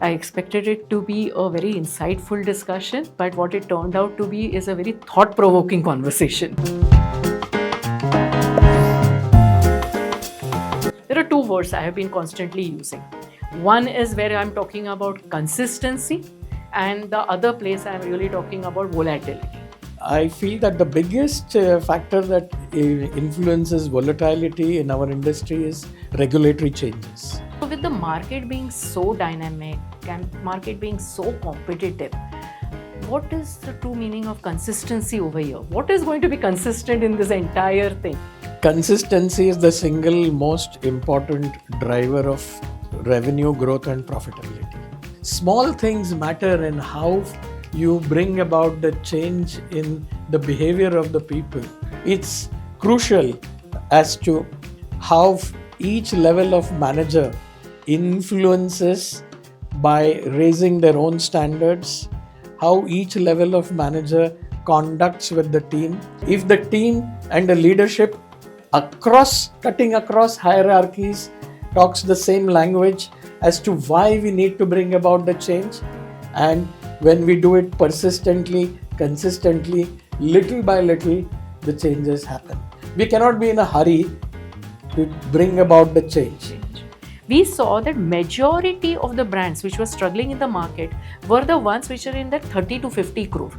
I expected it to be a very insightful discussion, but what it turned out to be is a very thought provoking conversation. There are two words I have been constantly using. One is where I'm talking about consistency, and the other place I'm really talking about volatility. I feel that the biggest factor that influences volatility in our industry is regulatory changes. So with the market being so dynamic and market being so competitive, what is the true meaning of consistency over here? What is going to be consistent in this entire thing? Consistency is the single most important driver of revenue growth and profitability. Small things matter in how you bring about the change in the behavior of the people. It's crucial as to how each level of manager influences by raising their own standards, how each level of manager conducts with the team. If the team and the leadership cutting across hierarchies talks the same language as to why we need to bring about the change, and when we do it persistently, consistently, little by little, the changes happen. We cannot be in a hurry to bring about the change. We saw that majority of the brands which were struggling in the market were the ones which are in that 30 to 50 crore.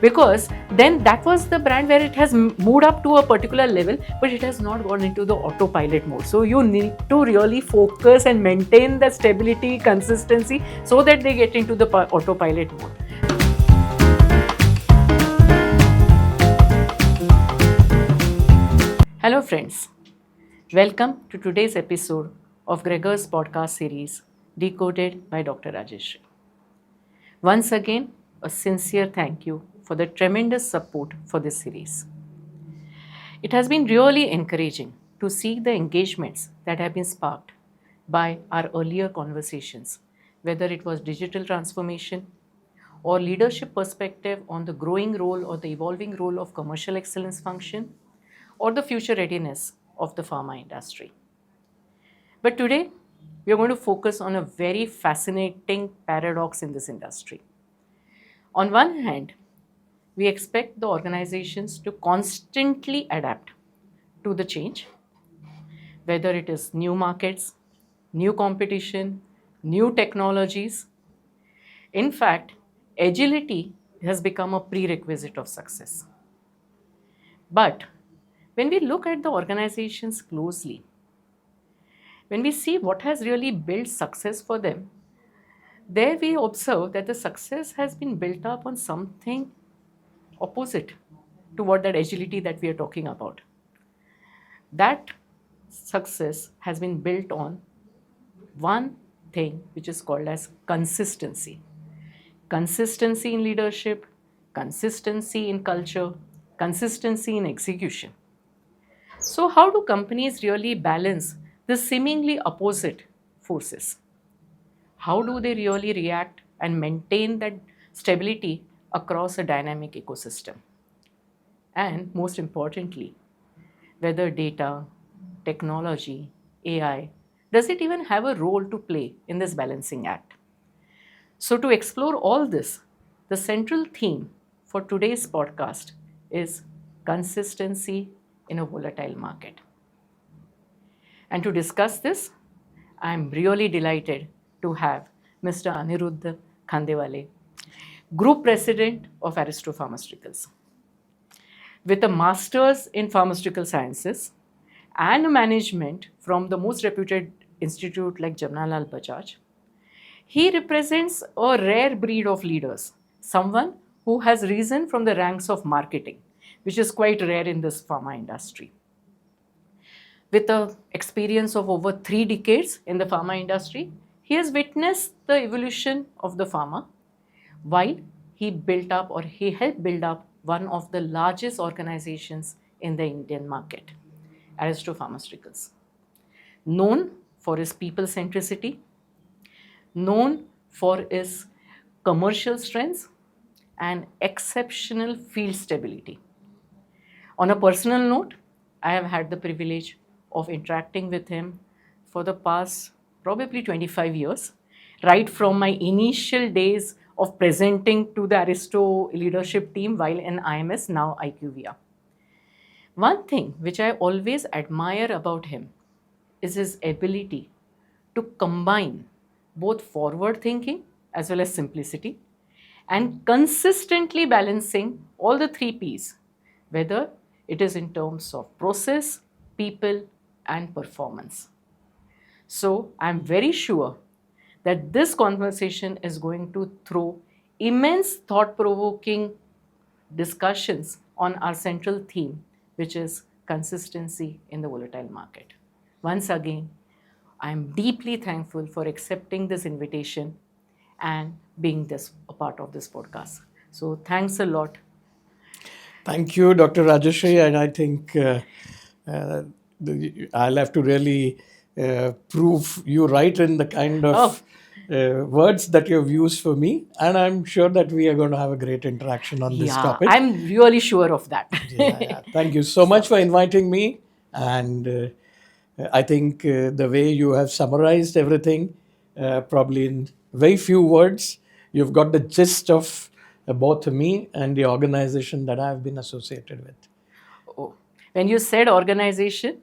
Because then that was the brand where it has moved up to a particular level, but it has not gone into the autopilot mode. So you need to really focus and maintain the stability, consistency, so that they get into the autopilot mode. Hello friends, welcome to today's episode of Gregor's podcast series, Decoded by Dr. Rajashri. Once again, a sincere thank you for the tremendous support for this series. It has been really encouraging to see the engagements that have been sparked by our earlier conversations, whether it was digital transformation or leadership perspective on the growing role or the evolving role of commercial excellence function or the future readiness of the pharma industry. But today, we are going to focus on a very fascinating paradox in this industry. On one hand, we expect the organizations to constantly adapt to the change, whether it is new markets, new competition, new technologies. In fact, agility has become a prerequisite of success. But when we look at the organizations closely, when we see what has really built success for them, there we observe that the success has been built up on something opposite to what that agility that we are talking about. That success has been built on one thing which is called as consistency. Consistency in leadership, consistency in culture, consistency in execution. So how do companies really balance the seemingly opposite forces? How do they really react and maintain that stability across a dynamic ecosystem? And most importantly, whether data, technology, AI, does it even have a role to play in this balancing act? So to explore all this, the central theme for today's podcast is consistency in a volatile market. And to discuss this, I'm really delighted to have Mr. Aniruddha Khandewale, Group President of Aristo Pharmaceuticals. With a master's in pharmaceutical sciences and management from the most reputed institute like Jamnalal Bajaj, he represents a rare breed of leaders, someone who has risen from the ranks of marketing, which is quite rare in this pharma industry. With an experience of over 3 decades in the pharma industry, he has witnessed the evolution of the pharma while he helped build up one of the largest organizations in the Indian market, Aristo Pharmaceuticals. Known for his people centricity, known for his commercial strengths and exceptional field stability. On a personal note, I have had the privilege of interacting with him for the past probably 25 years, right from my initial days of presenting to the Aristo leadership team while in IMS, now IQVIA. One thing which I always admire about him is his ability to combine both forward thinking as well as simplicity and consistently balancing all the three P's, whether it is in terms of process, people, and performance. So I'm very sure that this conversation is going to throw immense thought provoking discussions on our central theme, which is consistency in the volatile market. Once again, I am deeply thankful for accepting this invitation and being a part of this podcast. So thanks a lot. Thank you, Dr. Rajashri, and I think I'll have to really prove you right in the kind of words that you've used for me, and I'm sure that we are going to have a great interaction on this topic. I'm really sure of that. Yeah. Thank you so much for inviting me, and I think the way you have summarized everything, probably in very few words, you've got the gist of both me and the organization that I've been associated with. Oh, when you said organization,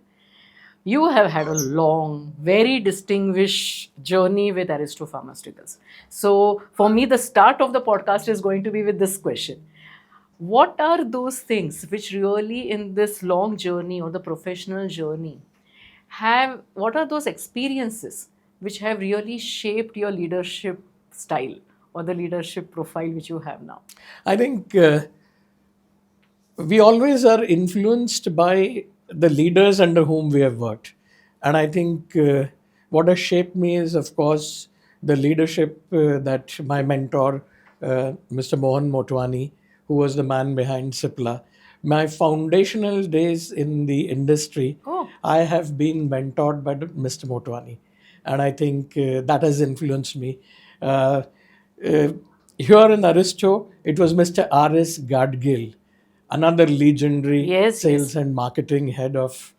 you have had a long, very distinguished journey with Aristo Pharmaceuticals. So, for me, the start of the podcast is going to be with this question. What are those things which really, in this long journey or the professional journey, what are those experiences which have really shaped your leadership style or the leadership profile which you have now? I think we always are influenced by the leaders under whom we have worked. And I think what has shaped me is, of course, the leadership that my mentor, Mr. Mohan Motwani, who was the man behind Cipla, my foundational days in the industry, I have been mentored by Mr. Motwani. And I think that has influenced me. Here in Aristo, it was Mr. R.S. Gadgil, another legendary sales and marketing head of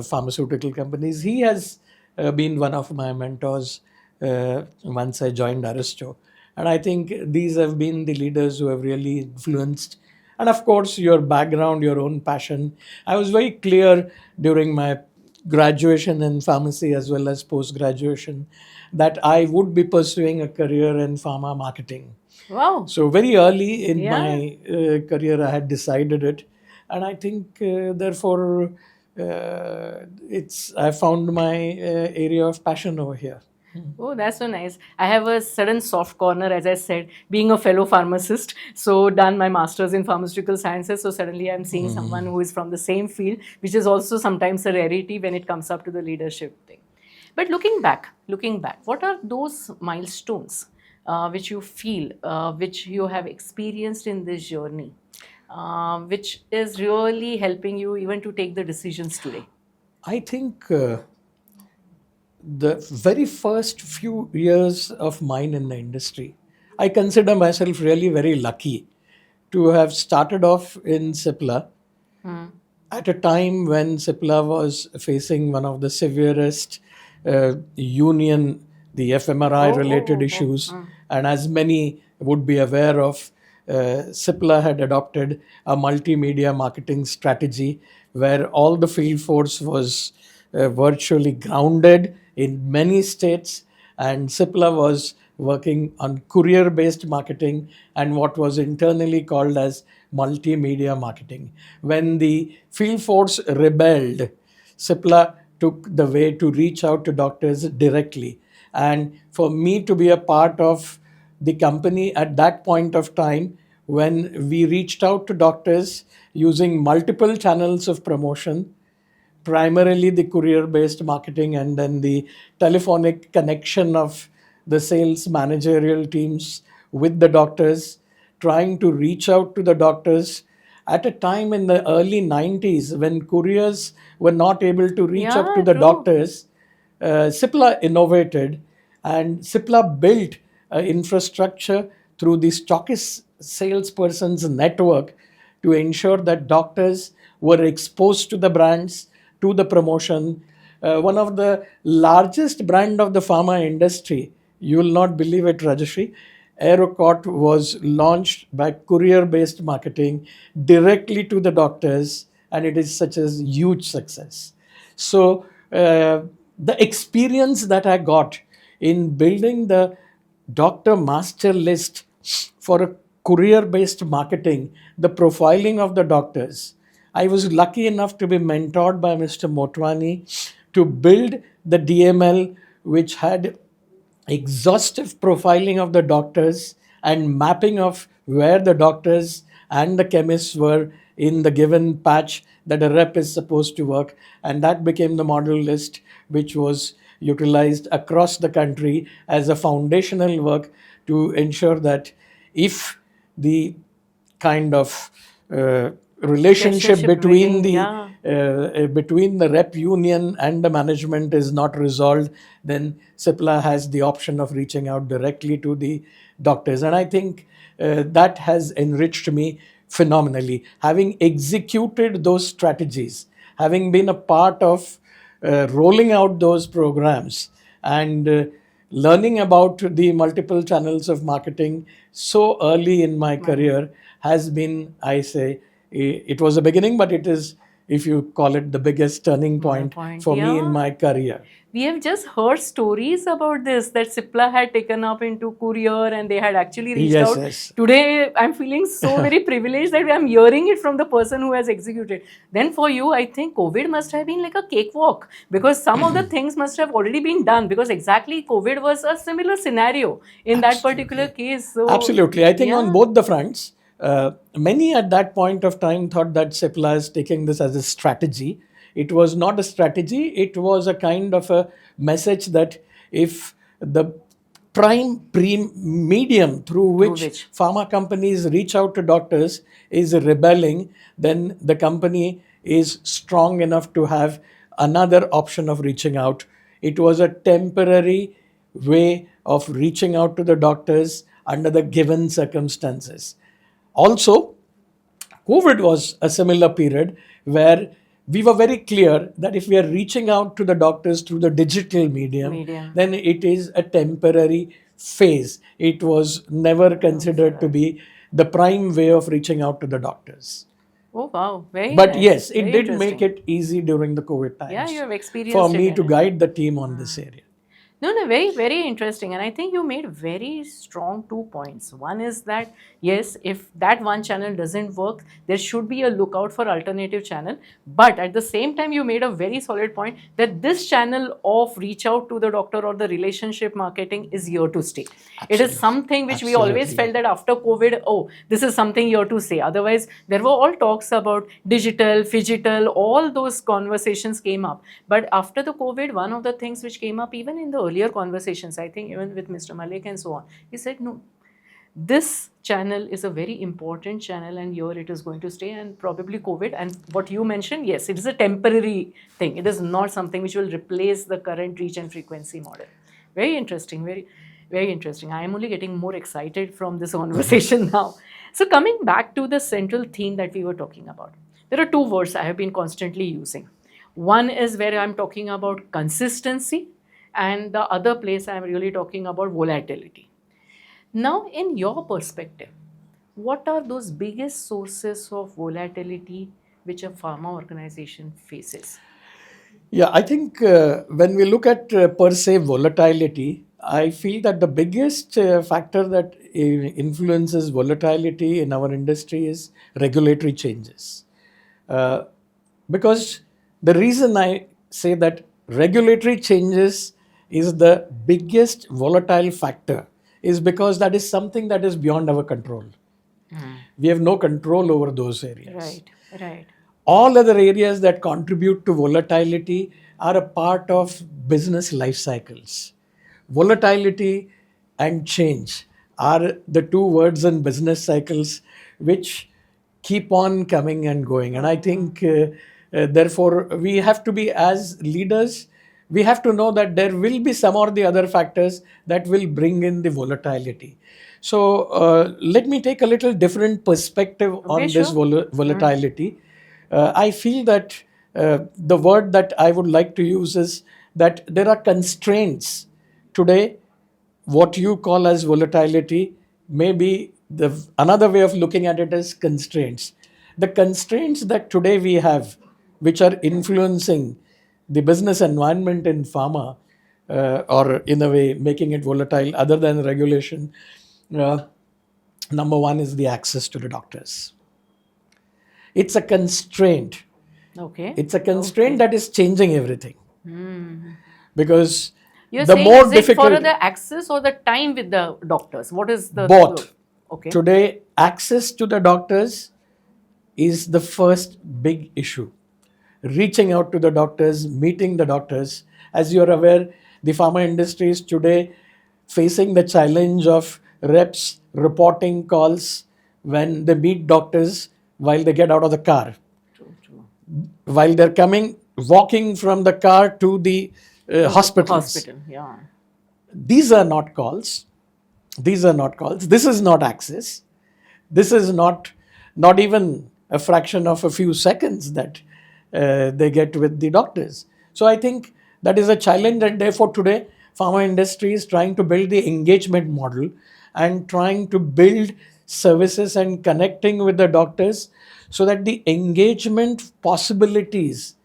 pharmaceutical companies. He has been one of my mentors once I joined Aristo. And I think these have been the leaders who have really influenced. And of course, your background, your own passion. I was very clear during my graduation in pharmacy as well as post-graduation that I would be pursuing a career in pharma marketing. Wow. So very early in my career, I had decided it. And I think, therefore, I found my area of passion over here. Oh, that's so nice. I have a sudden soft corner, as I said, being a fellow pharmacist. So, done my master's in pharmaceutical sciences. So, suddenly I'm seeing someone who is from the same field, which is also sometimes a rarity when it comes up to the leadership thing. But looking back, what are those milestones which you feel, which you have experienced in this journey, which is really helping you even to take the decisions today? I think the very first few years of mine in the industry, I consider myself really very lucky to have started off in Cipla at a time when Cipla was facing one of the severest union, the FMRI related issues. And as many would be aware of, Cipla had adopted a multimedia marketing strategy where all the field force was virtually grounded in many states, and Cipla was working on courier-based marketing and what was internally called as multimedia marketing. When the field force rebelled, Cipla took the way to reach out to doctors directly. And for me to be a part of the company at that point of time, when we reached out to doctors using multiple channels of promotion, primarily the courier-based marketing and then the telephonic connection of the sales managerial teams with the doctors, trying to reach out to the doctors at a time in the early 90s when couriers were not able to reach up to the doctors. Cipla innovated and Cipla built infrastructure through the stockist salesperson's network to ensure that doctors were exposed to the brands, to the promotion. One of the largest brand of the pharma industry, You will not believe it, Rajashri. Aerocot was launched by courier-based marketing directly to the doctors, and it is such a huge success. So the experience that I got in building the doctor master list for a courier-based marketing, the profiling of the doctors. I was lucky enough to be mentored by Mr. Motwani to build the DML, which had exhaustive profiling of the doctors and mapping of where the doctors and the chemists were in the given patch that a rep is supposed to work. And that became the model list, which was utilized across the country as a foundational work to ensure that if the kind of relationship between building, the yeah. between the rep union and the management is not resolved, then Cipla has the option of reaching out directly to the doctors. And I think that has enriched me phenomenally. Having executed those strategies, having been a part of rolling out those programs, and learning about the multiple channels of marketing so early in my career has been, I say, it was a beginning, but it is, if you call it, the biggest turning point for me in Yeah. my career. We have just heard stories about this, that Cipla had taken up into courier and they had actually reached Yes, out. yes. Today, I'm feeling so very privileged that I'm hearing it from the person who has executed. Then for you, I think COVID must have been like a cakewalk, because some of the things must have already been done, because exactly COVID was a similar scenario in that particular case. So, Absolutely. I think on yeah. both the fronts, many at that point of time thought that Cipla is taking this as a strategy. It was not a strategy, it was a kind of a message that if the medium through which pharma companies reach out to doctors is rebelling, then the company is strong enough to have another option of reaching out. It was a temporary way of reaching out to the doctors under the given circumstances. Also, COVID was a similar period where we were very clear that if we are reaching out to the doctors through the digital medium, then it is a temporary phase. It was never considered to be the prime way of reaching out to the doctors. Oh wow, very But nice. yes, it Very did make interesting. it easy during the COVID times. Yeah, you have For experienced me it to in it. guide the team on this area. No, very, very interesting. And I think you made very strong 2 points. One is that, yes, if that one channel doesn't work, there should be a lookout for alternative channel. But at the same time, you made a very solid point that this channel of reach out to the doctor or the relationship marketing is here to stay. It is something which we always felt that after COVID, oh, this is something here to stay. Otherwise, there were all talks about digital, phygital, all those conversations came up. But after the COVID, one of the things which came up even in the earlier conversations, I think even with Mr. Malik and so on, he said, no, this channel is a very important channel and here it is going to stay, and probably COVID and what you mentioned, yes, it is a temporary thing. It is not something which will replace the current reach and frequency model. Very interesting, very, very interesting. I am only getting more excited from this conversation now. So coming back to the central theme that we were talking about, there are two words I have been constantly using. One is where I'm talking about consistency, and the other place I'm really talking about volatility. Now, in your perspective, what are those biggest sources of volatility which a pharma organization faces? Yeah, I think when we look at per se volatility, I feel that the biggest factor that influences volatility in our industry is regulatory changes. Uh, because the reason I say that regulatory changes is the biggest volatile factor is because that is something that is beyond our control. We have no control over those areas. Right, right. All other areas that contribute to volatility are a part of business life cycles. Volatility and change are the two words in business cycles which keep on coming and going. And I think, therefore, we have to be, as leaders, we have to know that there will be some or the other factors that will bring in the volatility. So let me take a little different perspective on this volatility. I feel that the word that I would like to use is that there are constraints today what you call as volatility, maybe the another way of looking at it is constraints. The constraints that today we have, which are influencing the business environment in pharma, or in a way making it volatile, other than regulation. Uh, Number one is the access to the doctors. It's a constraint. Okay. It's a constraint Okay. that is changing everything, because You're the saying more is it for difficult, the access or the time with the doctors? What is the both. Okay. Today, access to the doctors is the first big issue. Reaching out to the doctors, meeting the doctors. As you're aware, the pharma industry is today facing the challenge of reps reporting calls when they meet doctors while they get out of the car, True, true. while they're coming, walking from the car to the To the hospitals. hospital, yeah. These are not calls. These are not calls. This is not access. This is not even a fraction of a few seconds that they get with the doctors. So I think that is a challenge, and therefore today pharma industry is trying to build the engagement model and trying to build services and connecting with the doctors so that the engagement possibilities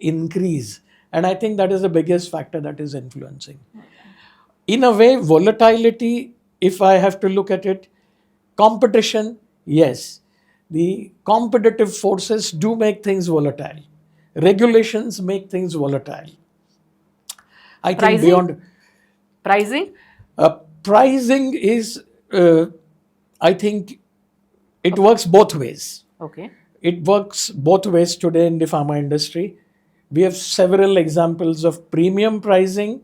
increase. And I think that is the biggest factor that is influencing. In a way, volatility, if I have to look at it, competition, yes, the competitive forces do make things volatile. Regulations make things volatile. I think Pricing? beyond Pricing? pricing is, I think it works both ways. Okay. It works both ways today in the pharma industry. We have several examples of premium pricing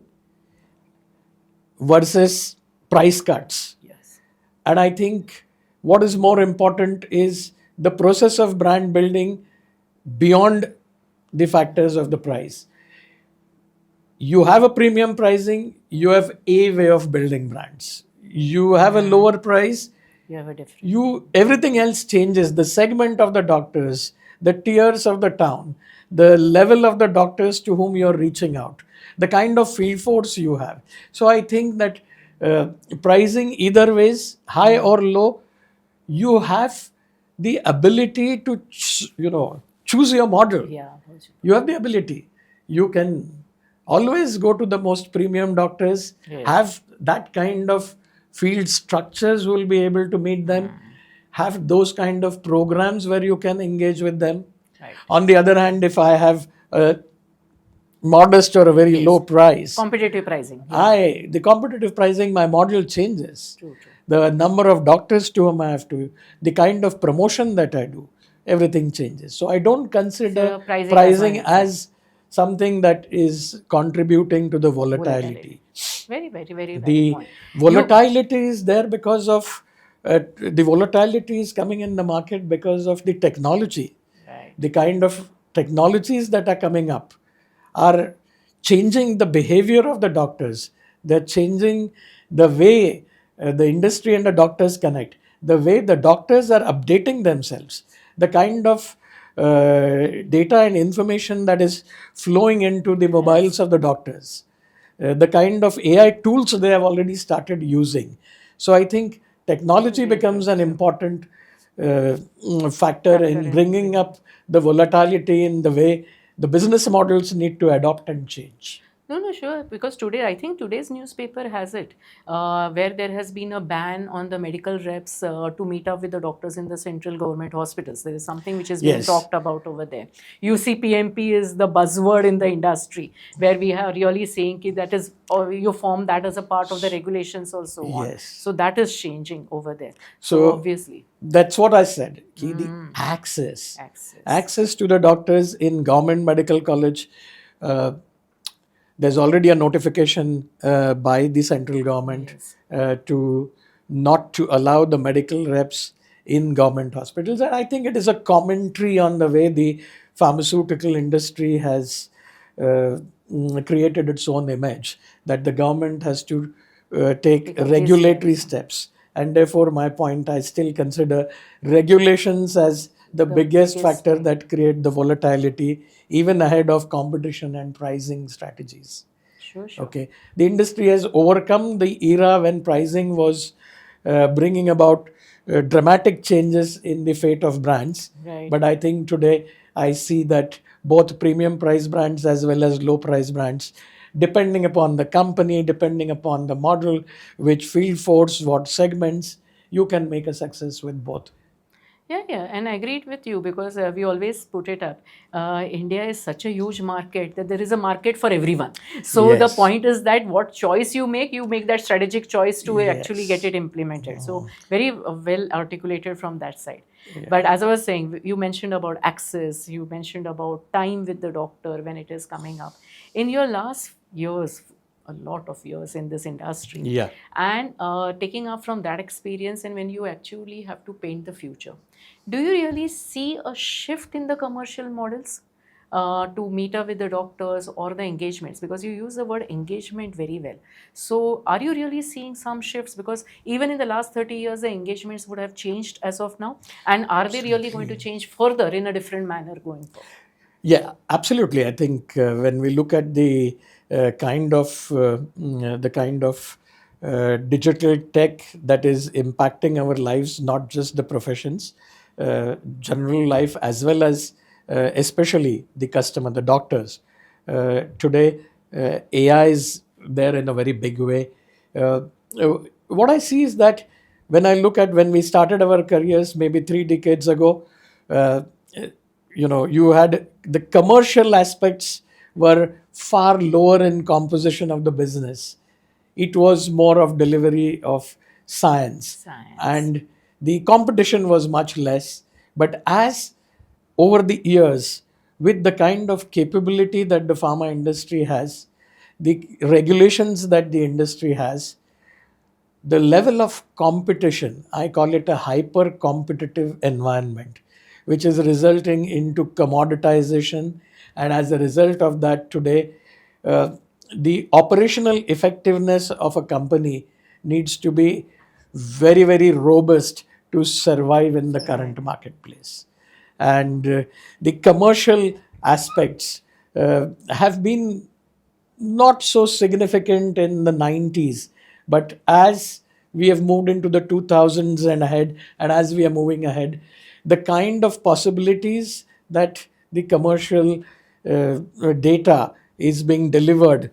versus price cuts. Yes. And I think what is more important is the process of brand building beyond the factors of the price. You have a premium pricing, you have a way of building brands. You have a lower price, You have a different. everything else changes. The segment of the doctors, the tiers of the town, the level of the doctors to whom you're reaching out, the kind of field force you have. So I think that pricing either ways, high or low, you have the ability to choose your model. Yeah. You have the ability. You can always go to the most premium doctors, Yes. have that kind of field structures who will be able to meet them, have those kind of programs where you can engage with them. Right. On the other hand, if I have a modest or a very low price, Competitive pricing. the competitive pricing, my model changes. True, true. The number of doctors to whom I have to, the kind of promotion that I do, everything changes. So I don't consider So pricing pricing as one as something that is contributing to the volatility. Very, very, very valid The point. volatility is there because of the volatility is coming in the market because of the technology. Right. The kind of technologies that are coming up are changing the behavior of the doctors. They're changing the way the industry and the doctors connect, the way the doctors are updating themselves, the kind of data and information that is flowing into the mobiles of the doctors, the kind of AI tools they have already started using. So I think technology becomes an important factor in bringing up the volatility in the way the business models need to adopt and change. No, sure. Because today, I think today's newspaper has it, where there has been a ban on the medical reps to meet up with the doctors in the central government hospitals. There is something which is being Yes. talked about over there. UCPMP is the buzzword in the industry, where we are really saying ki that is, or you form that as a part of the regulations also on. Yes. So that is changing over there. So obviously, that's what I said. The access. Access to the doctors in government medical college. There's already a notification by the central government to not to allow the medical reps in government hospitals. And I think it is a commentary on the way the pharmaceutical industry has created its own image, that the government has to take regulatory steps. And therefore, my point, I still consider regulations as the biggest factor that create the volatility even ahead of competition and pricing strategies. Sure, sure. Okay, the industry has overcome the era when pricing was bringing about dramatic changes in the fate of brands. Right. But I think today I see that both premium price brands as well as low price brands, depending upon the company, depending upon the model, which field force, what segments, you can make a success with both. Yeah, yeah, and I agreed with you because we always put it up. India is such a huge market that there is a market for everyone. So the Yes, point is that what choice you make that strategic choice to actually get yes, it implemented. So very well articulated from that side. But yeah, as I was saying, you mentioned about access, you mentioned about time with the doctor when it is coming up. In your last years, a lot of years in this industry, yeah. and taking up from that experience, and when you actually have to paint the future, do you really see a shift in the commercial models to meet up with the doctors or the engagements? Because you use the word engagement very well. So, are you really seeing some shifts? Because even in the last 30 years, the engagements would have changed as of now. And are they really going to Absolutely. change further in a different manner going forward? Yeah, absolutely. I think when we look at the kind of digital tech that is impacting our lives, not just the professions, general life, as well as especially the customer, the doctors. Today, AI is there in a very big way. Uh, what I see is that when I look at when we started our careers, maybe 3 decades ago, uh, you had the commercial aspects were far lower in composition of the business. It was more of delivery of science, Science. and the competition was much less. But as over the years, with the kind of capability that the pharma industry has, the regulations that the industry has, the level of competition, I call it a hyper competitive environment, which is resulting into commoditization. And as a result of that, today, uh, the operational effectiveness of a company needs to be very, very robust to survive in the Survive. current marketplace. And the commercial aspects have been not so significant in the 90s, but as we have moved into the 2000s and ahead, and as we are moving ahead, the kind of possibilities that the commercial data is being delivered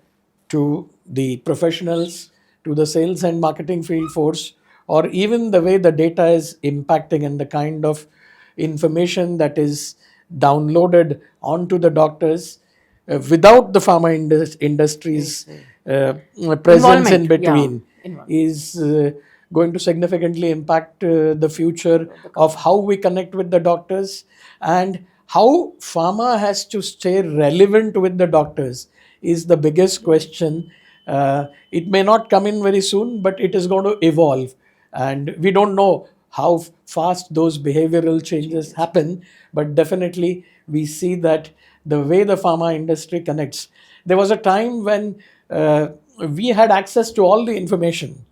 to the professionals, to the sales and marketing field force, or even the way the data is impacting and the kind of information that is downloaded onto the doctors without the pharma Yes, industry's sir. presence in Involvement. Yeah. between Involvement. is going to significantly impact the future Of the of company. how we connect with the doctors and how pharma has to stay relevant with the doctors is the biggest question. It may not come in very soon, but it is going to evolve. And we don't know how fast those behavioral changes Changes. happen, but definitely we see that the way the pharma industry connects. There was a time when we had access to all the information.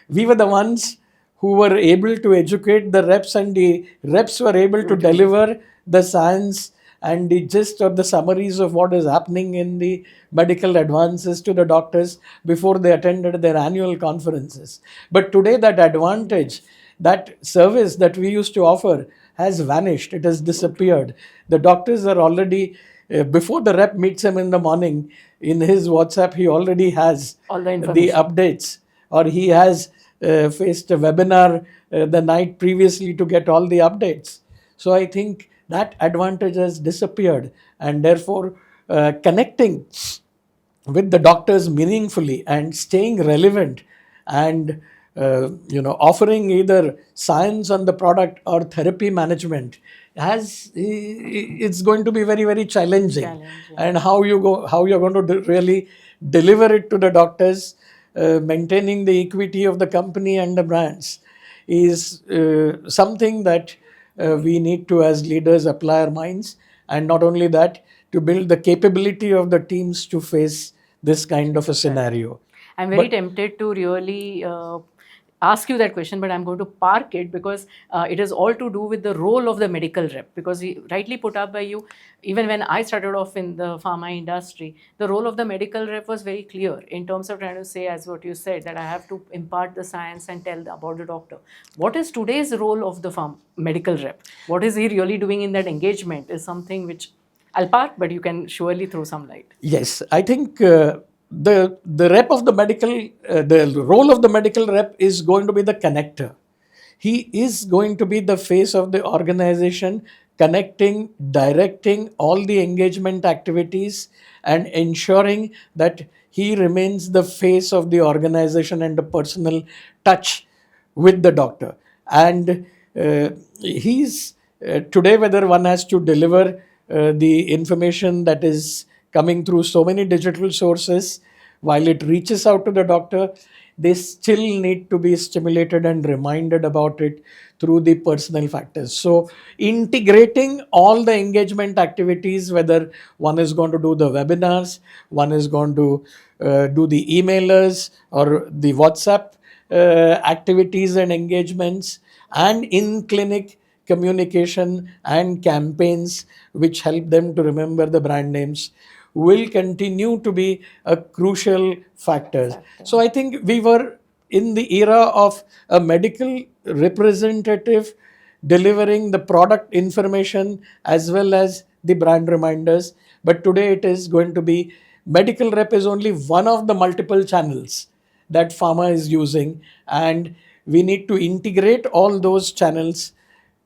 We were the ones who were able to educate the reps, and the reps were able to To deliver. deliver the science and the gist or the summaries of what is happening in the medical advances to the doctors before they attended their annual conferences. But today, that advantage, Yes. that service that we used to offer has vanished, it has So true. disappeared. The doctors are already, before the rep meets him in the morning, in his WhatsApp, he already has All the the information. updates, or he has faced a webinar the night previously to get all the updates. So I think that advantage has disappeared, and therefore connecting with the doctors meaningfully and staying relevant and offering either science on the product or therapy management has it's going to be very, very challenging. Challenging. And how you're going to really deliver it to the doctors, maintaining the equity of the company and the brands is something that we need to, as leaders, apply our minds. And not only that, to build the capability of the teams to face this kind of a Correct. scenario. I'm very But tempted to really ask you that question, but I'm going to park it because it is all to do with the role of the medical rep. Because we rightly put up by you, even when I started off in the pharma industry, the role of the medical rep was very clear in terms of trying to say, as what you said, that I have to impart the science and tell about the doctor. What is today's role of the medical rep? What is he really doing in that engagement is something which I'll park, but you can surely throw some light. Yes, I think the rep of the role of the medical rep is going to be the connector. He is going to be the face of the organization, connecting, directing all the engagement activities, and ensuring that he remains the face of the organization and the personal touch with the doctor. And he's today, whether one has to deliver the information that is coming through so many digital sources, while it reaches out to the doctor, they still need to be stimulated and reminded about it through the personal factors. So, integrating all the engagement activities, whether one is going to do the webinars, one is going to do the emailers or the WhatsApp activities and engagements, and in clinic communication and campaigns which help them to remember the brand names, will continue to be a crucial factor. So I think we were in the era of a medical representative delivering the product information as well as the brand reminders. But today it is going to be medical rep is only one of the multiple channels that pharma is using, and we need to integrate all those channels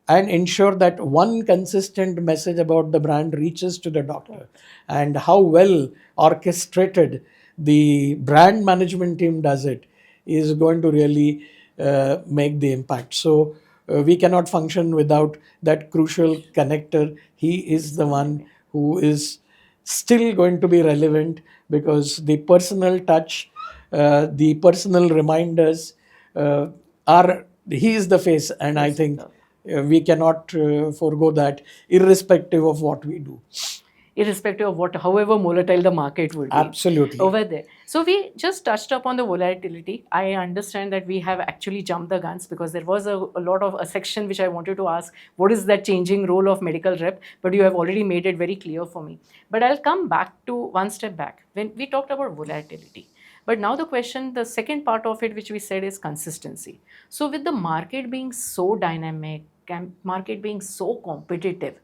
and ensure that one consistent message about the brand reaches to the doctor. And how well orchestrated the brand management team does it is going to really make the impact. So we cannot function without that crucial connector. He is the one who is still going to be relevant, because the personal touch, the personal reminders are, he is the face, and I think we cannot forego that, irrespective of what we do. Irrespective of however volatile the market would be. Absolutely. Over there. So we just touched upon the volatility. I understand that we have actually jumped the guns, because there was a lot of a section which I wanted to ask, what is that changing role of medical rep? But you have already made it very clear for me. But I'll come back to one step back when we talked about volatility. But now the question, the second part of it, which we said, is consistency. So with the market being so dynamic, market being so competitive,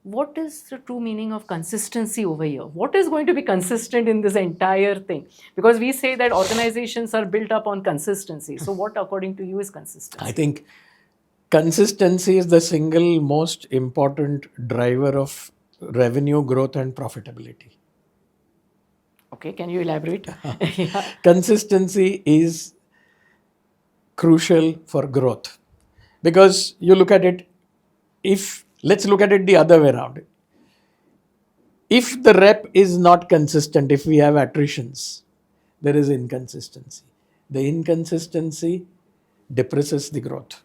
what is the true meaning of consistency over here? What is going to be consistent in this entire thing? Because we say that organizations are built up on consistency. So what, according to you, is consistency? I think consistency is the single most important driver of revenue growth and profitability. Okay, can you elaborate? Yeah. Consistency is crucial for growth, because you look at it, let's look at it the other way around. If the rep is not consistent, if we have attritions, there is inconsistency. The inconsistency depresses the growth.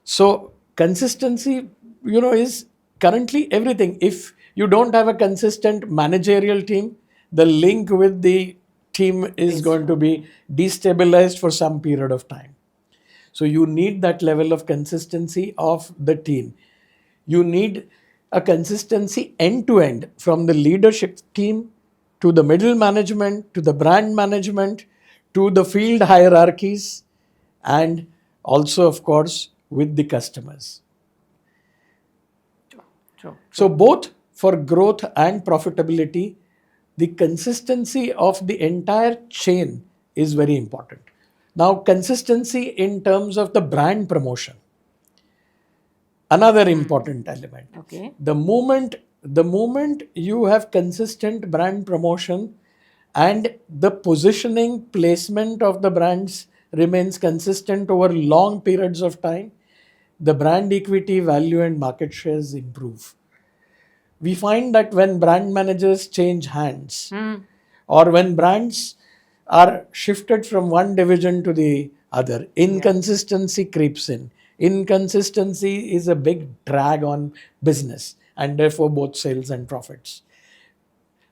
So consistency, is currently everything. If you don't have a consistent managerial team, the link with the team is going to be destabilized for some period of time. So you need that level of consistency of the team. You need a consistency end to end, from the leadership team to the middle management to the brand management to the field hierarchies, and also, of course, with the customers. True. So both for growth and profitability, the consistency of the entire chain is very important. Now, consistency in terms of the brand promotion, another important element. Okay. The moment you have consistent brand promotion and the positioning placement of the brands remains consistent over long periods of time, the brand equity, value, and market shares improve. We find that when brand managers change hands, or when brands are shifted from one division to the other, inconsistency creeps in. Inconsistency is a big drag on business, and therefore both sales and profits.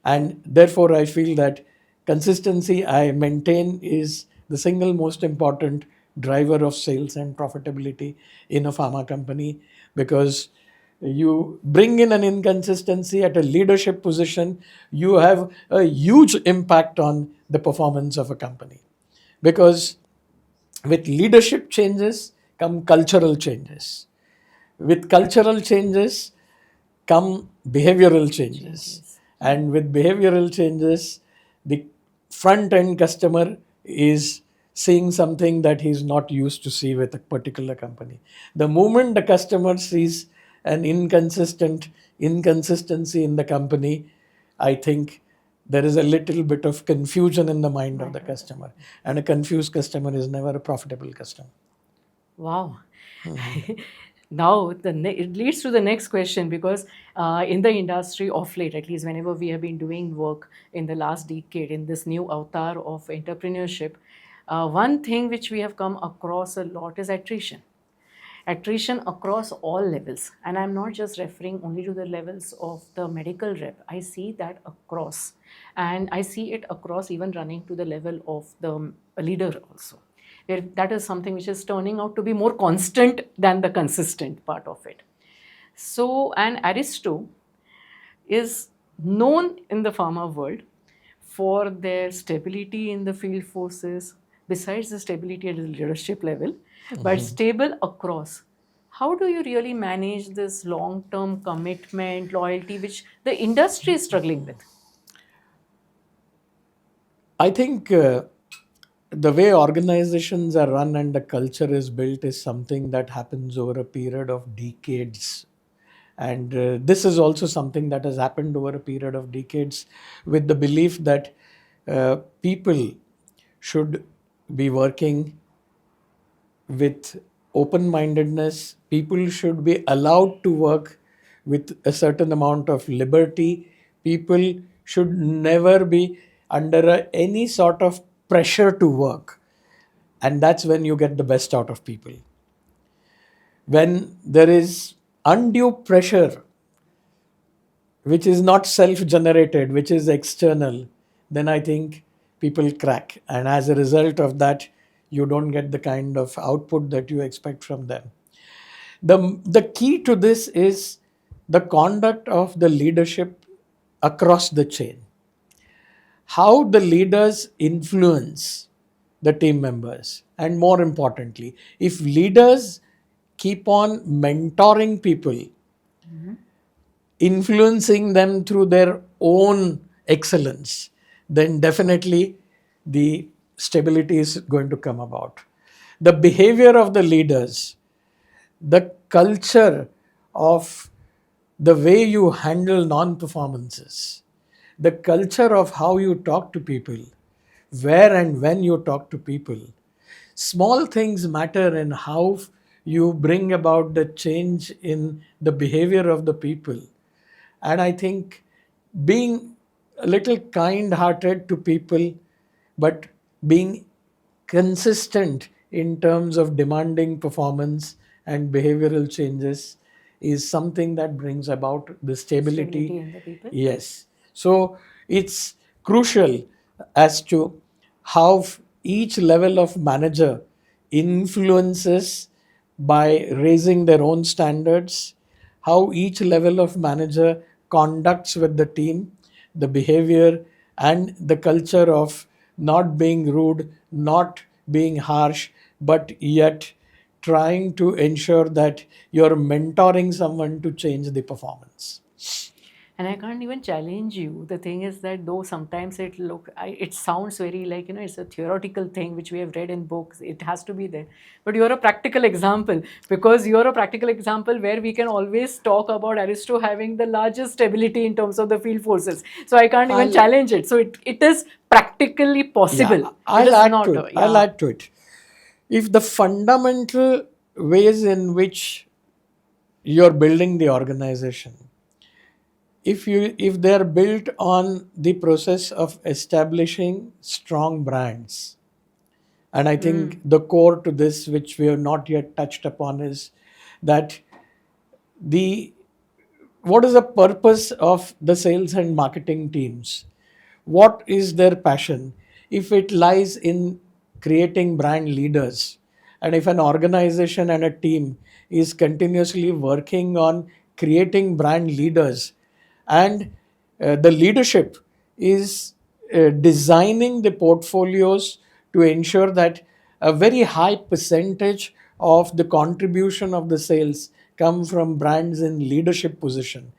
And therefore I feel that consistency, I maintain, is the single most important driver of sales and profitability in a pharma company, because you bring in an inconsistency at a leadership position, you have a huge impact on the performance of a company. Because with leadership changes come cultural changes. With cultural changes come behavioral changes. Changes. And with behavioral changes, the front end customer is seeing something that he's not used to see with a particular company. The moment the customer sees an inconsistency in the company, I think there is a little bit of confusion in the mind of the customer. And a confused customer is never a profitable customer. Wow. Now, it leads to the next question, because in the industry of late, at least whenever we have been doing work in the last decade in this new avatar of entrepreneurship, one thing which we have come across a lot is attrition. Attrition across all levels. And I'm not just referring only to the levels of the medical rep. I see that across. And I see it across even running to the level of the leader also. Where that is something which is turning out to be more constant than the consistent part of it. So, and Aristo is known in the pharma world for their stability in the field forces, besides the stability at the leadership level, but stable across. How do you really manage this long term commitment, loyalty, which the industry is struggling with? I think the way organizations are run and the culture is built is something that happens over a period of decades. And this is also something that has happened over a period of decades, with the belief that people should be working with open mindedness. People should be allowed to work with a certain amount of liberty. People should never be under any sort of pressure to work. And that's when you get the best out of people. When there is undue pressure, which is not self generated, which is external, then I think people crack. And as a result of that, you don't get the kind of output that you expect from them. The key to this is the conduct of the leadership across the chain. How the leaders influence the team members. And more importantly, if leaders keep on mentoring people, influencing them through their own excellence, then definitely the stability is going to come about. The behavior of the leaders, the culture of the way you handle non performances, the culture of how you talk to people, where and when you talk to people. Small things matter in how you bring about the change in the behavior of the people. And I think being a little kind hearted to people, but being consistent in terms of demanding performance and behavioral changes is something that brings about the stability. Stability in the people. Yes. So it's crucial as to how each level of manager influences by raising their own standards, how each level of manager conducts with the team, the behavior and the culture of not being rude, not being harsh, but yet trying to ensure that you're mentoring someone to change the performance. And I can't even challenge you. The thing is that though sometimes it sounds very like, it's a theoretical thing which we have read in books. It has to be there. But you're a practical example, because you're a practical example where we can always talk about Aristo having the largest stability in terms of the field forces. So I can't even challenge it. So it is practically possible. Yeah, I'll add to it. If the fundamental ways in which you're building the organization, if they're built on the process of establishing strong brands, and I think the core to this, which we have not yet touched upon, is that the what is the purpose of the sales and marketing teams? What is their passion? If it lies in creating brand leaders. And if an organization and a team is continuously working on creating brand leaders, and the leadership is designing the portfolios to ensure that a very high percentage of the contribution of the sales come from brands in leadership position.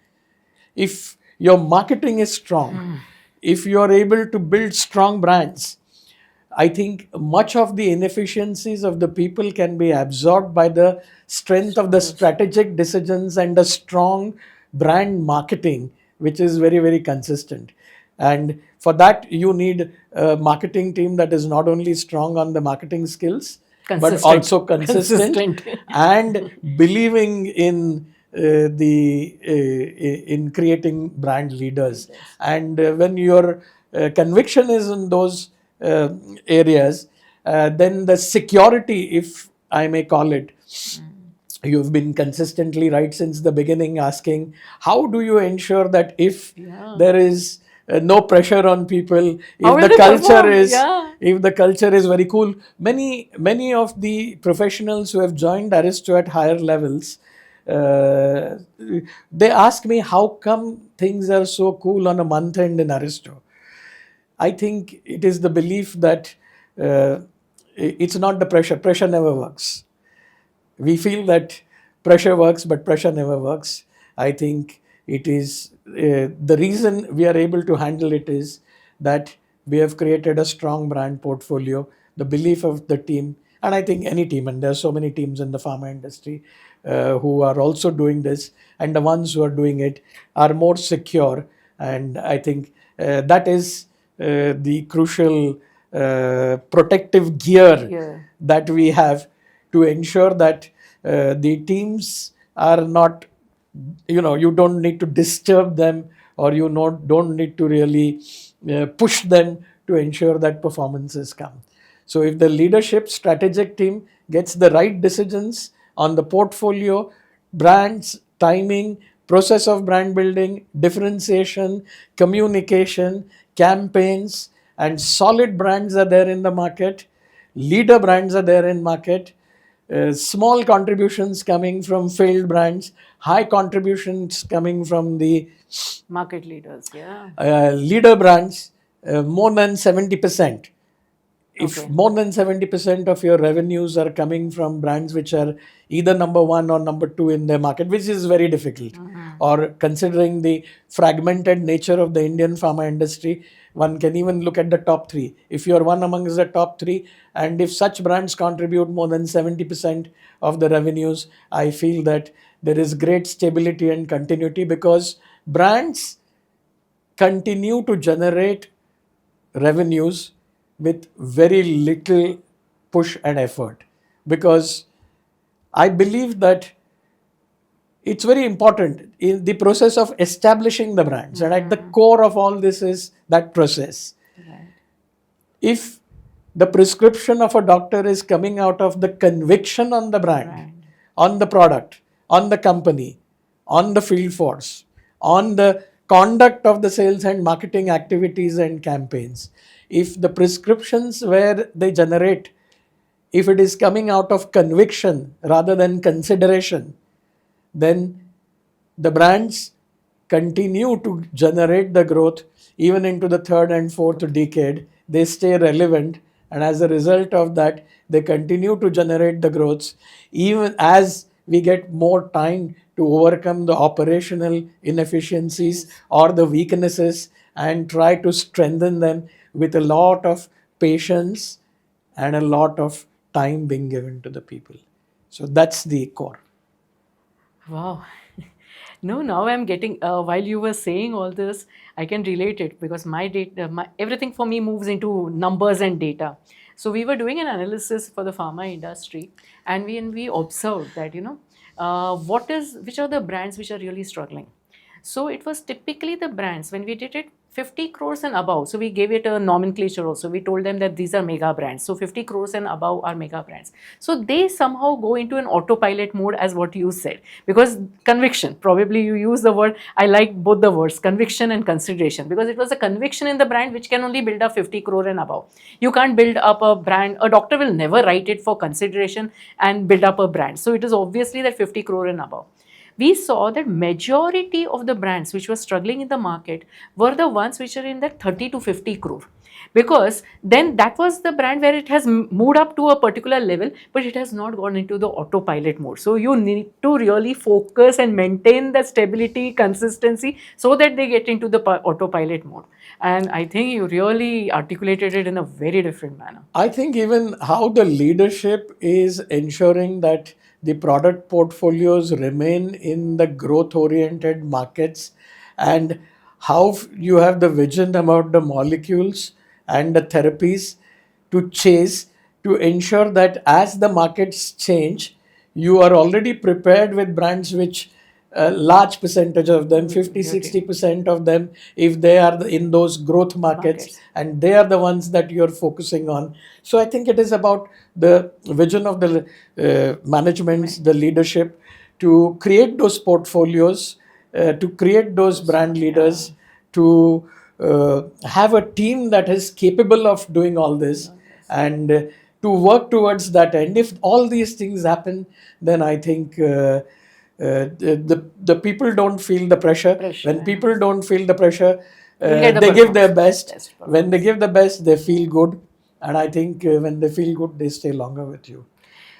If your marketing is strong, if you are able to build strong brands, I think much of the inefficiencies of the people can be absorbed by the strength of the strategic decisions and the strong brand marketing, which is very, very consistent. And for that, you need a marketing team that is not only strong on the marketing skills, but Consistent. also consistent and believing in in creating brand leaders. And when your conviction is in those uh, areas, then the security, if I may call it, you've been consistently right since the beginning asking how do you ensure that if there is no pressure on people, How if will the they culture perform? is Yeah. if the culture is very cool. Many of the professionals who have joined Aristo at higher levels, uh, they ask me how come things are so cool on a month end in Aristo. I think it is the belief that it's not the pressure. Pressure never works. We feel that pressure works, but pressure never works. I think it is the reason we are able to handle it is that we have created a strong brand portfolio, the belief of the team, and I think any team, and there are so many teams in the pharma industry who are also doing this, and the ones who are doing it are more secure. And I think that is the crucial protective gear that we have to ensure that the teams are not, you don't need to disturb them, or don't need to really push them to ensure that performances come. So if the leadership strategic team gets the right decisions on the portfolio, brands, timing, process of brand building, differentiation, communication, campaigns, and solid brands are there in the market, leader brands are there in market, small contributions coming from failed brands, high contributions coming from the Market leaders. Yeah. leader brands, more than 70%. If Okay. more than 70% of your revenues are coming from brands which are either number one or number two in their market, which is very difficult, or considering the fragmented nature of the Indian pharma industry, one can even look at the top three. If you are one amongst the top three, and if such brands contribute more than 70% of the revenues, I feel that there is great stability and continuity, because brands continue to generate revenues with very little push and effort, because I believe that it's very important in the process of establishing the brands, and at the core of all this is that process. Right. If the prescription of a doctor is coming out of the conviction on the brand, on the product, on the company, on the field force, on the conduct of the sales and marketing activities and campaigns, if the prescriptions where they generate, if it is coming out of conviction rather than consideration, then the brands continue to generate the growth even into the third and fourth decade. They stay relevant, and as a result of that, they continue to generate the growths even as we get more time to overcome the operational inefficiencies or the weaknesses and try to strengthen them with a lot of patience and a lot of time being given to the people. So that's the core. Wow. No, now I'm getting, while you were saying all this, I can relate it because my data, everything for me moves into numbers and data. So we were doing an analysis for the pharma industry, and we observed that, which are the brands which are really struggling. So it was typically the brands, when we did it 50 crores and above. So we gave it a nomenclature also. We told them that these are mega brands. So 50 crores and above are mega brands. So they somehow go into an autopilot mode, as what you said, because conviction, probably you use the word, I like both the words, conviction and consideration, because it was a conviction in the brand which can only build up 50 crore and above. You can't build up a brand. A doctor will never write it for consideration and build up a brand. So it is obviously that 50 crore and above. We saw that majority of the brands which were struggling in the market were the ones which are in that 30 to 50 crore, because then that was the brand where it has moved up to a particular level, but it has not gone into the autopilot mode. So you need to really focus and maintain the stability, consistency, so that they get into the autopilot mode. And I think you really articulated it in a very different manner. I think even how the leadership is ensuring that the product portfolios remain in the growth oriented markets, and how you have the vision about the molecules and the therapies to chase, to ensure that as the markets change, you are already prepared with brands which a large percentage of them, 50-60% of them, if they are in those growth markets, and they are the ones that you're focusing on. So I think it is about the vision of the managements, the leadership, to create those portfolios, to create those brand leaders, to have a team that is capable of doing all this, and to work towards that end. If all these things happen, then I think the people don't feel the pressure. When people don't feel the pressure, they give their best. When they give the best, they feel good. And I think when they feel good, they stay longer with you.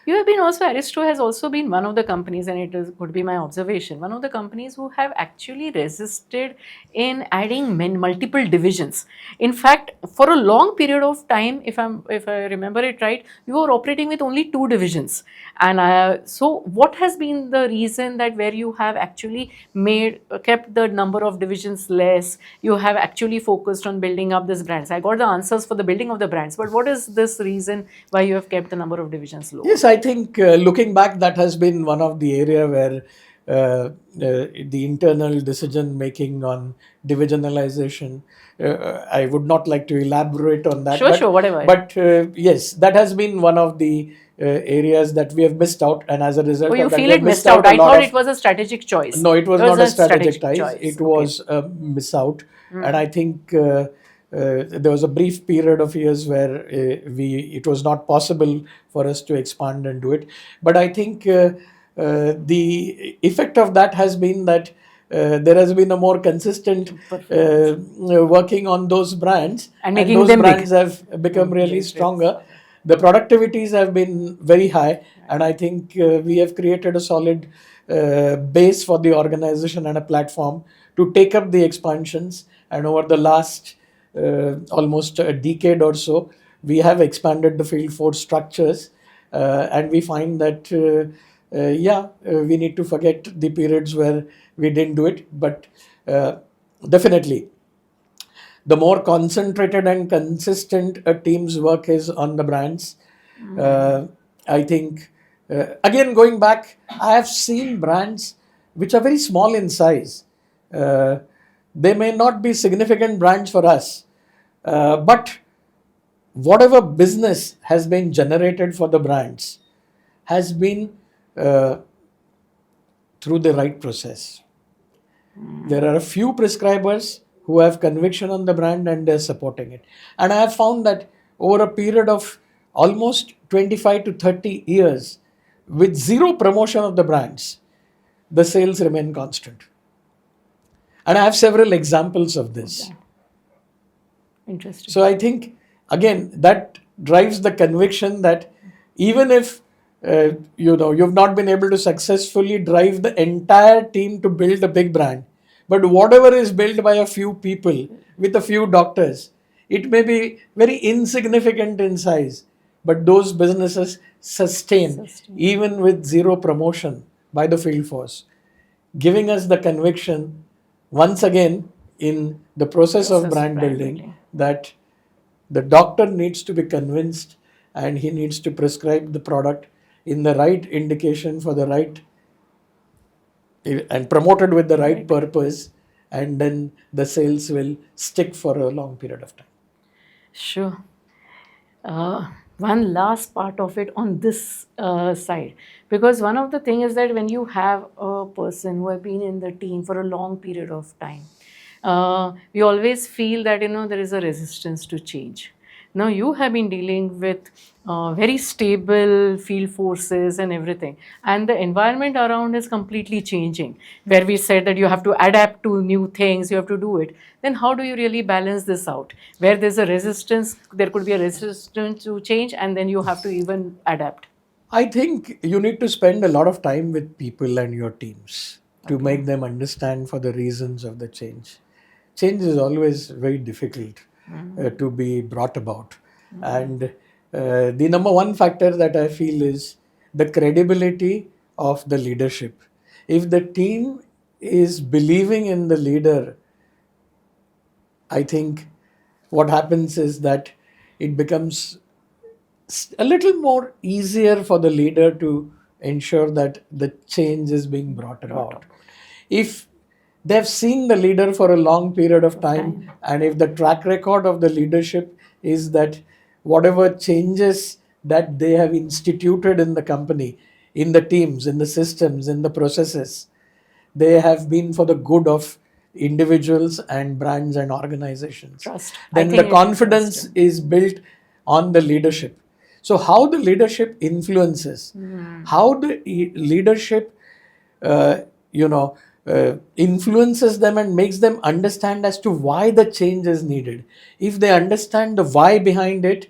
You have been also, Aristo has also been one of the companies, and it would be my observation, one of the companies who have actually resisted in adding multiple divisions. In fact, for a long period of time, if I remember it right, you were operating with only 2 divisions. And so what has been the reason that where you have actually kept the number of divisions less, you have actually focused on building up these brands? I got the answers for the building of the brands, but what is this reason why you have kept the number of divisions low? Yes, I think looking back, that has been one of the area where the internal decision making on divisionalization. I would not like to elaborate on that. Sure, whatever. But yes, that has been one of the areas that we have missed out, and as a result, you of that, feel we have it missed out. I thought it was a strategic choice. No, it was not a strategic choice. choice. It was a miss out, and I think there was a brief period of years where it was not possible for us to expand and do it. But I think the effect of that has been that there has been a more consistent working on those brands, and making them brands have become really stronger. The productivities have been very high, and I think we have created a solid base for the organization and a platform to take up the expansions. And over the last almost a decade or so, we have expanded the field force structures, and we find that we need to forget the periods where we didn't do it. But definitely, the more concentrated and consistent a team's work is on the brands, I think, again, going back, I have seen brands which are very small in size. They may not be significant brands for us, but whatever business has been generated for the brands has been through the right process. There are a few prescribers who have conviction on the brand and they're supporting it. And I have found that over a period of almost 25 to 30 years, with zero promotion of the brands, the sales remain constant. And I have several examples of this. Interesting. So I think, again, that drives the conviction that even if you've not been able to successfully drive the entire team to build a big brand, but whatever is built by a few people with a few doctors, it may be very insignificant in size, but those businesses sustain even with zero promotion by the field force, giving us the conviction once again in the process of brand building that the doctor needs to be convinced and he needs to prescribe the product in the right indication for the right and promoted with the right purpose, and then the sales will stick for a long period of time. Sure. One last part of it on this side, because one of the thing is that when you have a person who have been in the team for a long period of time, we always feel that there is a resistance to change. Now you have been dealing with very stable field forces and everything, and the environment around is completely changing, where we said that you have to adapt to new things, you have to do it. Then how do you really balance this out, where there's a resistance, there could be a resistance to change, and then you have to even adapt? I think you need to spend a lot of time with people and your teams to make them understand for the reasons of the change. Change is always very difficult to be brought about. And the number one factor that I feel is the credibility of the leadership. If the team is believing in the leader, I think what happens is that it becomes a little more easier for the leader to ensure that the change is being brought about. If they've seen the leader for a long period of time, and if the track record of the leadership is that whatever changes that they have instituted in the company, in the teams, in the systems, in the processes, they have been for the good of individuals and brands and organizations. Trust. Then the confidence is built on the leadership. So how the leadership influences, how the leadership, influences them and makes them understand as to why the change is needed. If they understand the why behind it,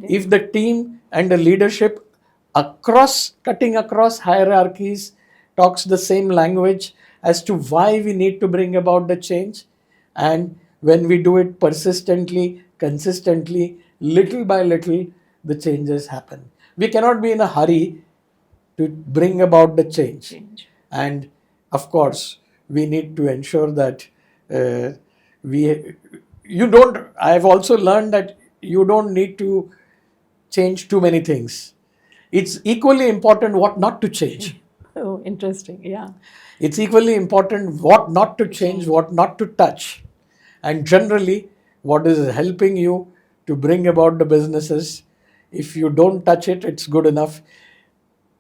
if the team and the leadership cutting across hierarchies talks the same language as to why we need to bring about the change, and when we do it persistently, consistently, little by little, the changes happen. We cannot be in a hurry to bring about the change. And of course, we need to ensure that I've also learned that you don't need to change too many things. It's equally important what not to change. Oh, interesting. Yeah. It's equally important what not to change, what not to touch. And generally, what is helping you to bring about the businesses, if you don't touch it, it's good enough.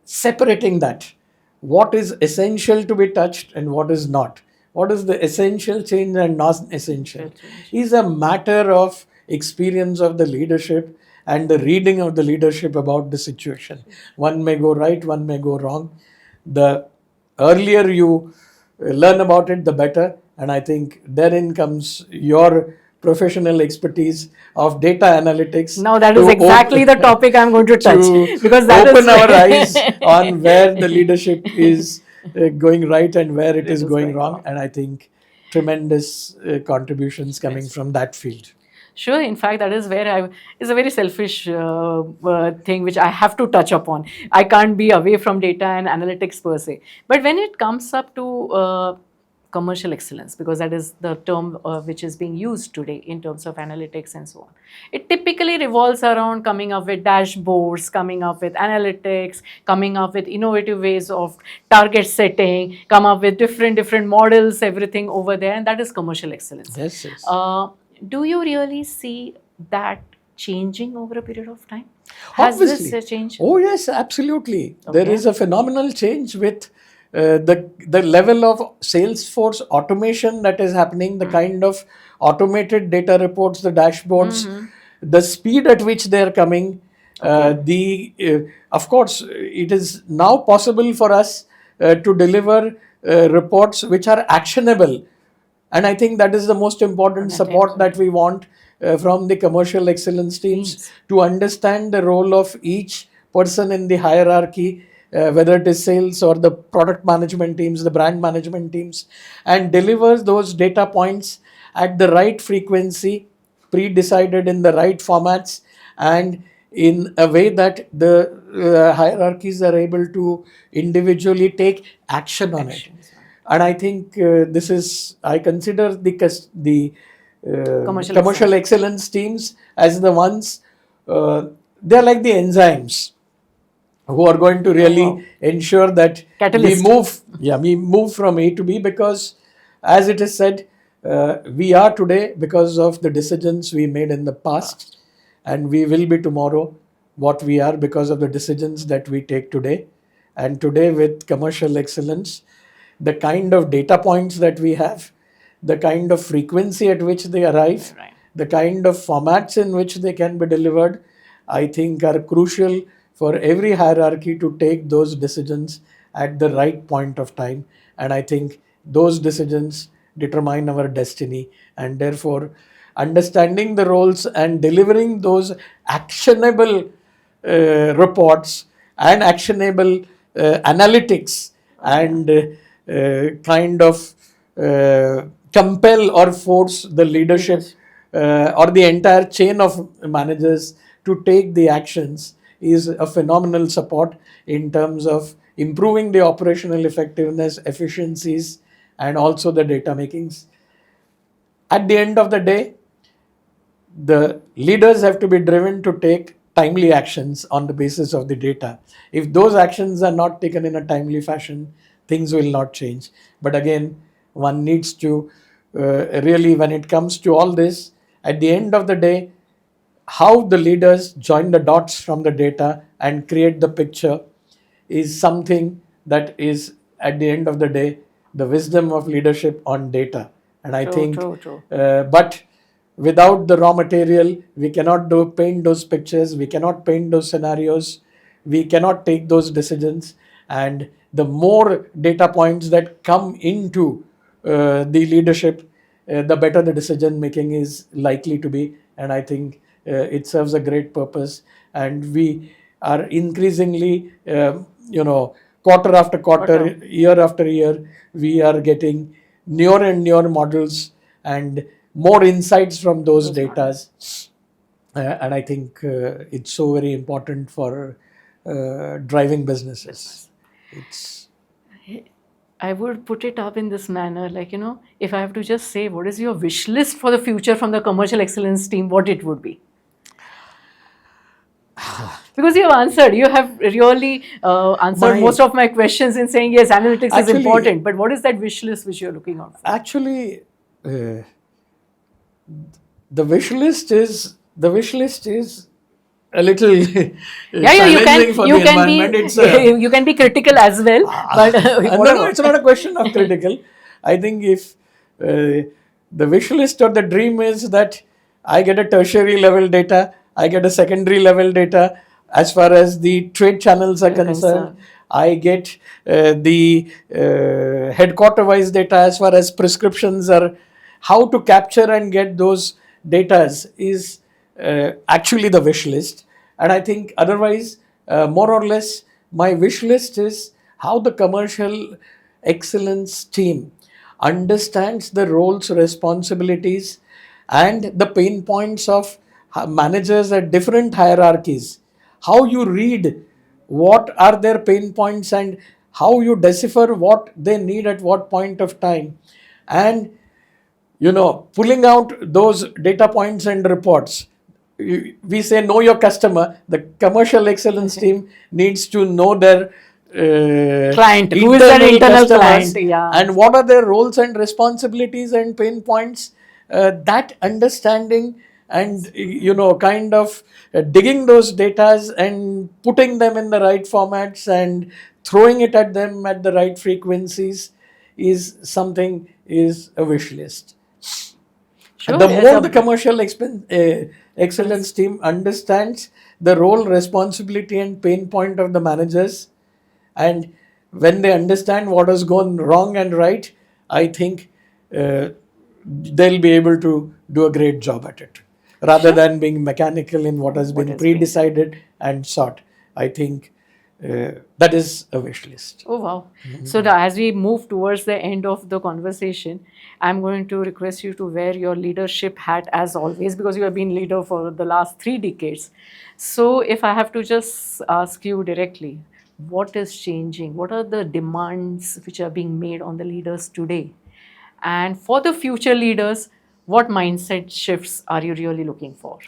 Separating that, what is essential to be touched and what is not, what is the essential change and non-essential, is a matter of experience of the leadership and the reading of the leadership about the situation. One may go right, one may go wrong. The earlier you learn about it, the better. And I think therein comes your professional expertise of data analytics. Now that is exactly the topic I'm going to touch, because that open our eyes on where the leadership is going right and where it is going wrong. And I think tremendous contributions coming from that field. Sure. In fact, that is where it's a very selfish thing which I have to touch upon. I can't be away from data and analytics per se. But when it comes up to commercial excellence, because that is the term which is being used today in terms of analytics and so on, it typically revolves around coming up with dashboards, coming up with analytics, coming up with innovative ways of target setting, come up with different models, everything over there, and that is commercial excellence. Yes. Do you really see that changing over a period of time? Has this changed? Oh yes, absolutely. Okay. There is a phenomenal change with the level of Salesforce automation that is happening, the kind of automated data reports, the dashboards, the speed at which they are coming. Of course, it is now possible for us to deliver reports which are actionable. And I think that is the most important support that we want from the commercial excellence teams, to understand the role of each person in the hierarchy, whether it is sales or the product management teams, the brand management teams, and delivers those data points at the right frequency, pre-decided in the right formats, and in a way that the hierarchies are able to individually take action on it. And I think I consider the commercial excellence teams as the ones, they're like the enzymes who are going to really ensure that we move from A to B, because as it is said, we are today because of the decisions we made in the past, and we will be tomorrow what we are because of the decisions that we take today. And today, with commercial excellence, the kind of data points that we have, the kind of frequency at which they arrive, Right. the kind of formats in which they can be delivered, I think are crucial for every hierarchy to take those decisions at the right point of time. And I think those decisions determine our destiny. And therefore, understanding the roles and delivering those actionable reports and actionable analytics and kind of compel or force the leadership or the entire chain of managers to take the actions is a phenomenal support in terms of improving the operational effectiveness, efficiencies, and also the data makings. At the end of the day, the leaders have to be driven to take timely actions on the basis of the data. If those actions are not taken in a timely fashion, things will not change. But again, one needs to really, when it comes to all this, at the end of the day, how the leaders join the dots from the data and create the picture is something that is, at the end of the day, the wisdom of leadership on data. And I think, True. but without the raw material, we cannot paint those pictures, we cannot paint those scenarios, we cannot take those decisions. And the more data points that come into the leadership, the better the decision making is likely to be. And I think it serves a great purpose. And we are increasingly, quarter after quarter, year after year, we are getting newer and newer models and more insights from those data. And I think it's so very important for driving businesses. It's I would put it up in this manner, like, if I have to just say, what is your wish list for the future from the commercial excellence team, what it would be? Because you have answered, you have really answered most of my questions in saying, yes, analytics is important, but what is that wish list which you're looking out for? Actually, the wish list is a little challenging for the environment. You can be critical as well, but no, it's not a question of critical. I think if the wish list or the dream is that I get a tertiary level data, I get a secondary level data as far as the trade channels are concerned. I get the headquarter wise data as far as prescriptions are. How to capture and get those data is actually the wish list. And I think otherwise, more or less, my wish list is how the commercial excellence team understands the roles, responsibilities, and the pain points of managers at different hierarchies. How you read what are their pain points and how you decipher what they need at what point of time. And pulling out those data points and reports. We say know your customer. The commercial excellence team needs to know their client, who is their internal client, and what are their roles and responsibilities and pain points. That understanding and kind of digging those data and putting them in the right formats and throwing it at them at the right frequencies is a wish list. Sure, the more the commercial excellence team understands the role, responsibility, and pain point of the managers, and when they understand what has gone wrong and right, I think they'll be able to do a great job at it, rather than being mechanical in what has been pre-decided and sought. I think that is a wish list. Oh, wow. So as we move towards the end of the conversation, I'm going to request you to wear your leadership hat as always, because you have been leader for the last 3 decades. So if I have to just ask you directly, what is changing? What are the demands which are being made on the leaders today? And for the future leaders, what mindset shifts are you really looking for?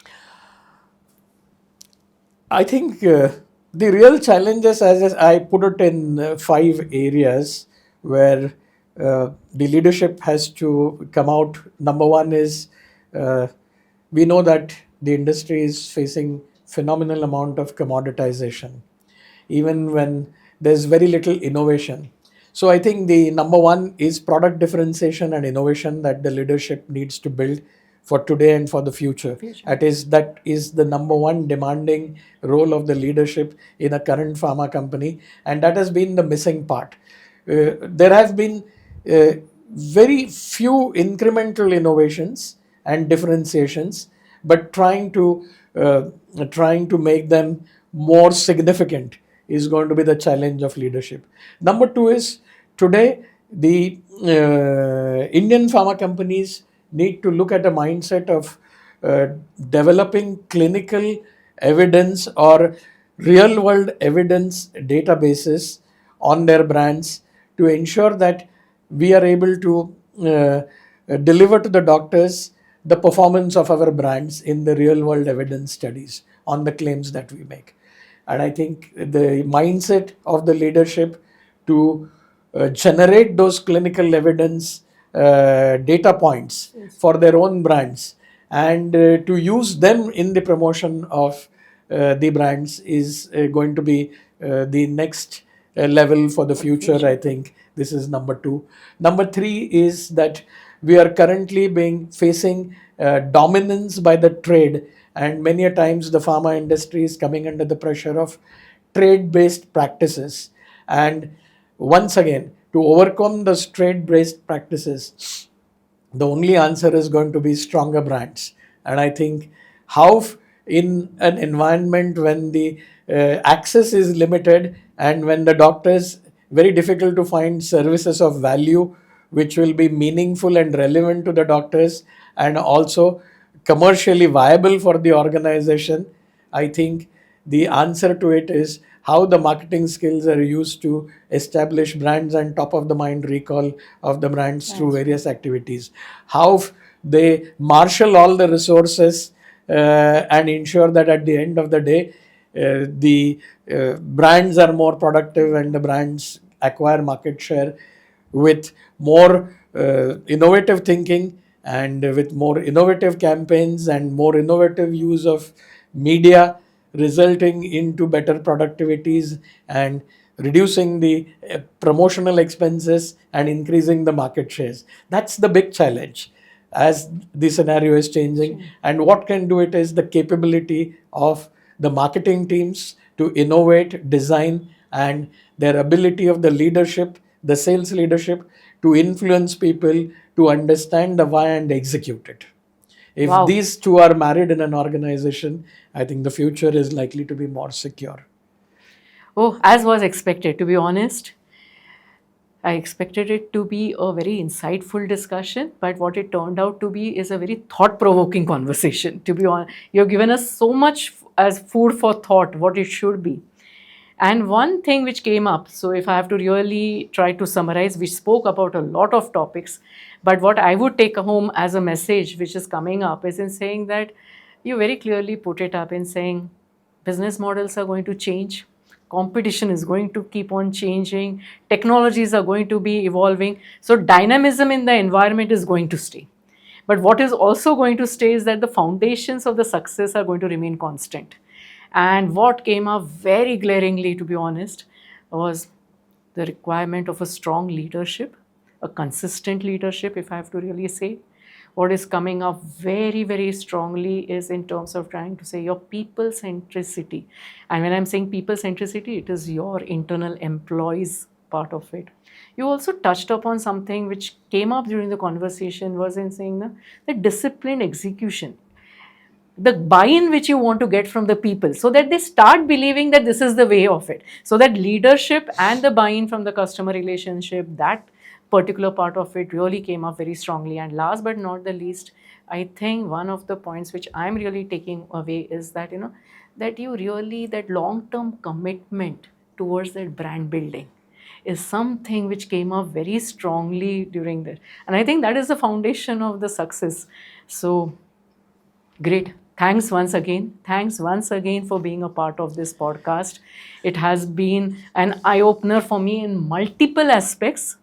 I think the real challenges, as I put it in 5 areas, where the leadership has to come out. Number one is we know that the industry is facing phenomenal amount of commoditization, even when there's very little innovation. So I think the number one is product differentiation and innovation that the leadership needs to build for today and for the future. That is the number one demanding role of the leadership in a current pharma company, and that has been the missing part. There have been very few incremental innovations and differentiations, but trying to make them more significant is going to be the challenge of leadership. Number two is today the Indian pharma companies need to look at a mindset of developing clinical evidence or real world evidence databases on their brands to ensure that we are able to deliver to the doctors the performance of our brands in the real world evidence studies on the claims that we make. And I think the mindset of the leadership to generate those clinical evidence data points for their own brands and to use them in the promotion of the brands is going to be the next level for the future. I think this is number two. Number three is that we are currently facing dominance by the trade, and many a times the pharma industry is coming under the pressure of trade-based practices. And once again, to overcome those trade-based practices, the only answer is going to be stronger brands. And I think in an environment when the access is limited and when the doctors very difficult to find services of value which will be meaningful and relevant to the doctors and also commercially viable for the organization, I think the answer to it is how the marketing skills are used to establish brands and top of the mind recall of the brands through various activities. How they marshal all the resources and ensure that at the end of the day, the brands are more productive and the brands acquire market share with more innovative thinking and with more innovative campaigns and more innovative use of media, resulting into better productivities and reducing the promotional expenses and increasing the market shares. That's the big challenge as the scenario is changing. And what can do it is the capability of the marketing teams to innovate, design, and their ability of the leadership, the sales leadership, to influence people, to understand the why and execute it. If these two are married in an organization, I think the future is likely to be more secure. Oh, as was expected, to be honest. I expected it to be a very insightful discussion, but what it turned out to be is a very thought-provoking conversation. To be honest, you've given us so much as food for thought, what it should be. And one thing which came up, so if I have to really try to summarize, we spoke about a lot of topics, but what I would take home as a message which is coming up is in saying that you very clearly put it up in saying business models are going to change, competition is going to keep on changing, technologies are going to be evolving, so dynamism in the environment is going to stay. But what is also going to stay is that the foundations of the success are going to remain constant. And what came up very glaringly, to be honest, was the requirement of a strong leadership, a consistent leadership, if I have to really say. What is coming up very, very strongly is in terms of trying to say your people centricity. And when I'm saying people centricity, it is your internal employees part of it. You also touched upon something which came up during the conversation was in saying the disciplined execution, the buy-in which you want to get from the people so that they start believing that this is the way of it. So that leadership and the buy-in from the customer relationship, that particular part of it really came up very strongly. And last but not the least, I think one of the points which I'm really taking away is that, that long-term commitment towards that brand building is something which came up very strongly during that. And I think that is the foundation of the success. So, great. Thanks once again. Thanks once again for being a part of this podcast. It has been an eye-opener for me in multiple aspects.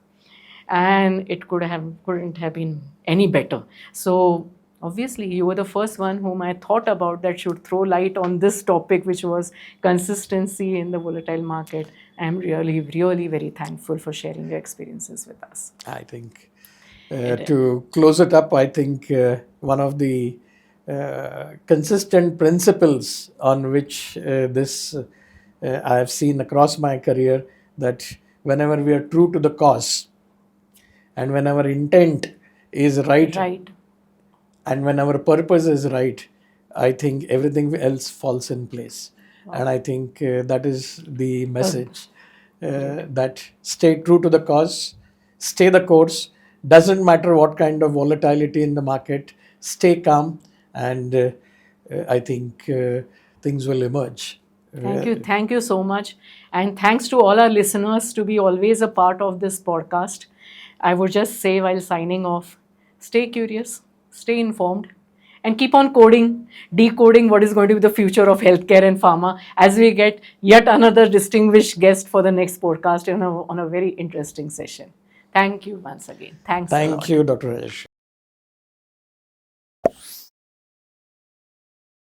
and it couldn't have been any better. So obviously you were the first one whom I thought about that should throw light on this topic, which was consistency in the volatile market. I'm really, really very thankful for sharing your experiences with us. I think to close it up, I think one of the consistent principles on which I have seen across my career, that whenever we are true to the cause and when our intent is right, and when our purpose is right, I think everything else falls in place. And I think that is the message, that stay true to the cause, stay the course, doesn't matter what kind of volatility in the market, stay calm, and I think things will emerge. Thank you so much. And thanks to all our listeners to be always a part of this podcast. I would just say while signing off, stay curious, stay informed, and keep on decoding what is going to be the future of healthcare and pharma as we get yet another distinguished guest for the next podcast on a very interesting session. Thank you once again. Thanks a lot. Thank you, Dr. Rajashri.